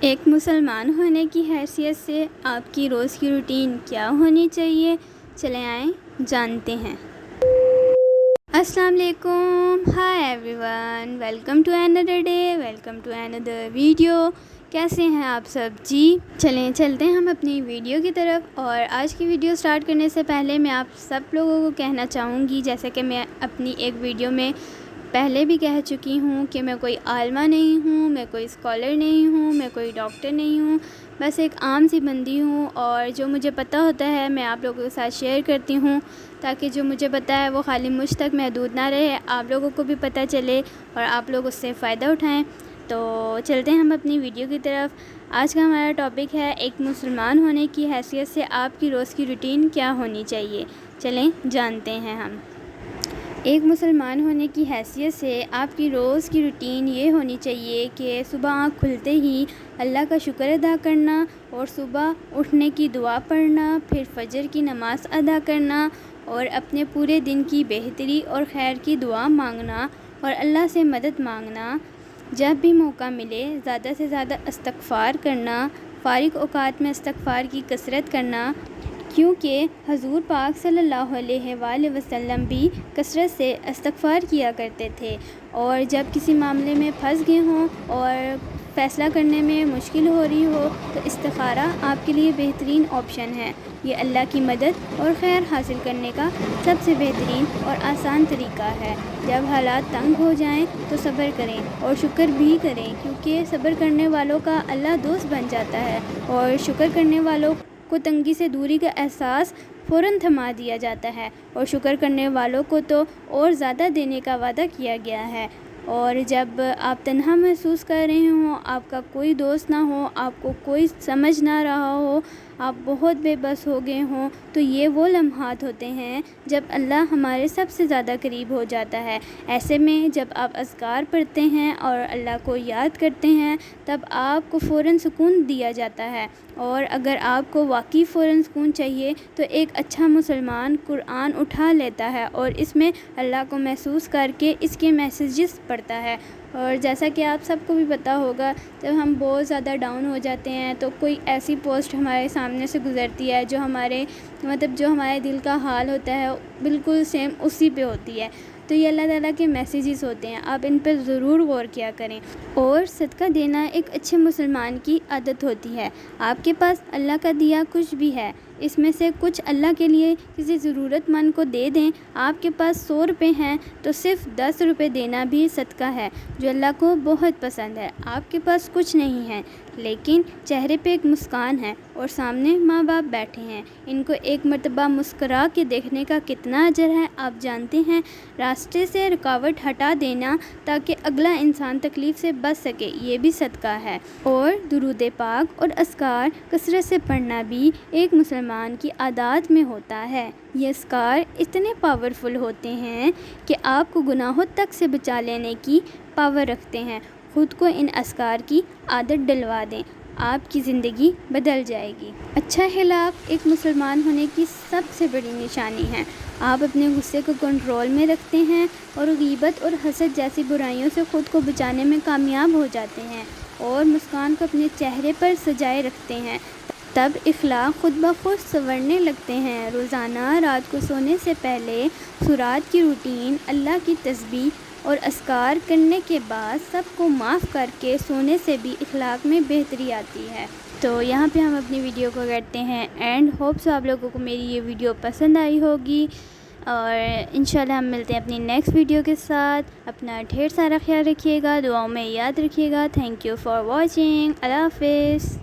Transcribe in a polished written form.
ایک مسلمان ہونے کی حیثیت سے آپ کی روز کی روٹین کیا ہونی چاہیے؟ چلیں آئیں جانتے ہیں۔ السلام علیکم، hi everyone, welcome to another day, welcome to another video. کیسے ہیں آپ سب؟ جی چلیں چلتے ہیں ہم اپنی ویڈیو کی طرف۔ اور آج کی ویڈیو سٹارٹ کرنے سے پہلے میں آپ سب لوگوں کو کہنا چاہوں گی، جیسے کہ میں اپنی ایک ویڈیو میں پہلے بھی کہہ چکی ہوں کہ میں کوئی عالمہ نہیں ہوں، میں کوئی اسکالر نہیں ہوں، میں کوئی ڈاکٹر نہیں ہوں، بس ایک عام سی بندی ہوں، اور جو مجھے پتہ ہوتا ہے میں آپ لوگوں کے ساتھ شیئر کرتی ہوں، تاکہ جو مجھے پتہ ہے وہ خالی مجھ تک محدود نہ رہے، آپ لوگوں کو بھی پتہ چلے اور آپ لوگ اس سے فائدہ اٹھائیں۔ تو چلتے ہیں ہم اپنی ویڈیو کی طرف۔ آج کا ہمارا ٹاپک ہے ایک مسلمان ہونے کی حیثیت سے آپ کی روز کی روٹین کیا ہونی چاہیے۔ چلیں جانتے ہیں ہم۔ ایک مسلمان ہونے کی حیثیت سے آپ کی روز کی روٹین یہ ہونی چاہیے کہ صبح آنکھ کھلتے ہی اللہ کا شکر ادا کرنا، اور صبح اٹھنے کی دعا پڑھنا، پھر فجر کی نماز ادا کرنا، اور اپنے پورے دن کی بہتری اور خیر کی دعا مانگنا اور اللہ سے مدد مانگنا۔ جب بھی موقع ملے زیادہ سے زیادہ استغفار کرنا، فارغ اوقات میں استغفار کی کثرت کرنا، کیونکہ حضور پاک صلی اللہ علیہ وآلہ وسلم بھی کثرت سے استغفار کیا کرتے تھے، اور جب کسی معاملے میں پھنس گئے ہوں اور فیصلہ کرنے میں مشکل ہو رہی ہو تو استخارہ آپ کے لیے بہترین آپشن ہے۔ یہ اللہ کی مدد اور خیر حاصل کرنے کا سب سے بہترین اور آسان طریقہ ہے۔ جب حالات تنگ ہو جائیں تو صبر کریں اور شکر بھی کریں، کیونکہ صبر کرنے والوں کا اللہ دوست بن جاتا ہے، اور شکر کرنے والوں کو تنگی سے دوری کا احساس فوراً تھما دیا جاتا ہے، اور شکر کرنے والوں کو تو اور زیادہ دینے کا وعدہ کیا گیا ہے۔ اور جب آپ تنہا محسوس کر رہے ہوں، آپ کا کوئی دوست نہ ہو، آپ کو کوئی سمجھ نہ رہا ہو، آپ بہت بے بس ہو گئے ہوں، تو یہ وہ لمحات ہوتے ہیں جب اللہ ہمارے سب سے زیادہ قریب ہو جاتا ہے۔ ایسے میں جب آپ اذکار پڑھتے ہیں اور اللہ کو یاد کرتے ہیں، تب آپ کو فوراً سکون دیا جاتا ہے۔ اور اگر آپ کو واقعی فوراً سکون چاہیے تو ایک اچھا مسلمان قرآن اٹھا لیتا ہے اور اس میں اللہ کو محسوس کر کے اس کے میسیجز پڑھتا ہے۔ اور جیسا کہ آپ سب کو بھی پتہ ہوگا، جب ہم بہت زیادہ ڈاؤن ہو جاتے ہیں تو کوئی ایسی پوسٹ ہمارے سامنے سے گزرتی ہے جو ہمارے دل کا حال ہوتا ہے بالکل سیم اسی پہ ہوتی ہے، تو یہ اللہ تعالیٰ کے میسیجز ہوتے ہیں، آپ ان پر ضرور غور کیا کریں۔ اور صدقہ دینا ایک اچھے مسلمان کی عادت ہوتی ہے۔ آپ کے پاس اللہ کا دیا کچھ بھی ہے، اس میں سے کچھ اللہ کے لیے کسی ضرورت مند کو دے دیں۔ آپ کے پاس 100 روپے ہیں تو صرف 10 روپے دینا بھی صدقہ ہے، جو اللہ کو بہت پسند ہے۔ آپ کے پاس کچھ نہیں ہے لیکن چہرے پہ ایک مسکان ہے اور سامنے ماں باپ بیٹھے ہیں، ان کو ایک مرتبہ مسکرا کے دیکھنے کا کتنا اجر ہے آپ جانتے ہیں؟ راستے سے رکاوٹ ہٹا دینا تاکہ اگلا انسان تکلیف سے بچ سکے، یہ بھی صدقہ ہے۔ اور درود پاک اور اذکار کثرت سے پڑھنا بھی ایک مسلمان کی عادات میں ہوتا ہے۔ یہ اذکار اتنے پاورفل ہوتے ہیں کہ آپ کو گناہوں تک سے بچا لینے کی پاور رکھتے ہیں۔ خود کو ان اذکار کی عادت ڈلوا دیں، آپ کی زندگی بدل جائے گی۔ اچھا اخلاق ایک مسلمان ہونے کی سب سے بڑی نشانی ہے۔ آپ اپنے غصے کو کنٹرول میں رکھتے ہیں اور غیبت اور حسد جیسی برائیوں سے خود کو بچانے میں کامیاب ہو جاتے ہیں، اور مسکان کو اپنے چہرے پر سجائے رکھتے ہیں، تب اخلاق خود بخود سنورنے لگتے ہیں۔ روزانہ رات کو سونے سے پہلے سورات کی روٹین، اللہ کی تسبیح اور اذکار کرنے کے بعد سب کو معاف کر کے سونے سے بھی اخلاق میں بہتری آتی ہے۔ تو یہاں پہ ہم اپنی ویڈیو کو کرتے ہیں اینڈ ہوپس آپ لوگوں کو میری یہ ویڈیو پسند آئی ہوگی، اور انشاءاللہ ہم ملتے ہیں اپنی نیکسٹ ویڈیو کے ساتھ۔ اپنا ڈھیر سارا خیال رکھیے گا، دعاؤں میں یاد رکھیے گا۔ تھینک یو فار واچنگ، اللہ حافظ۔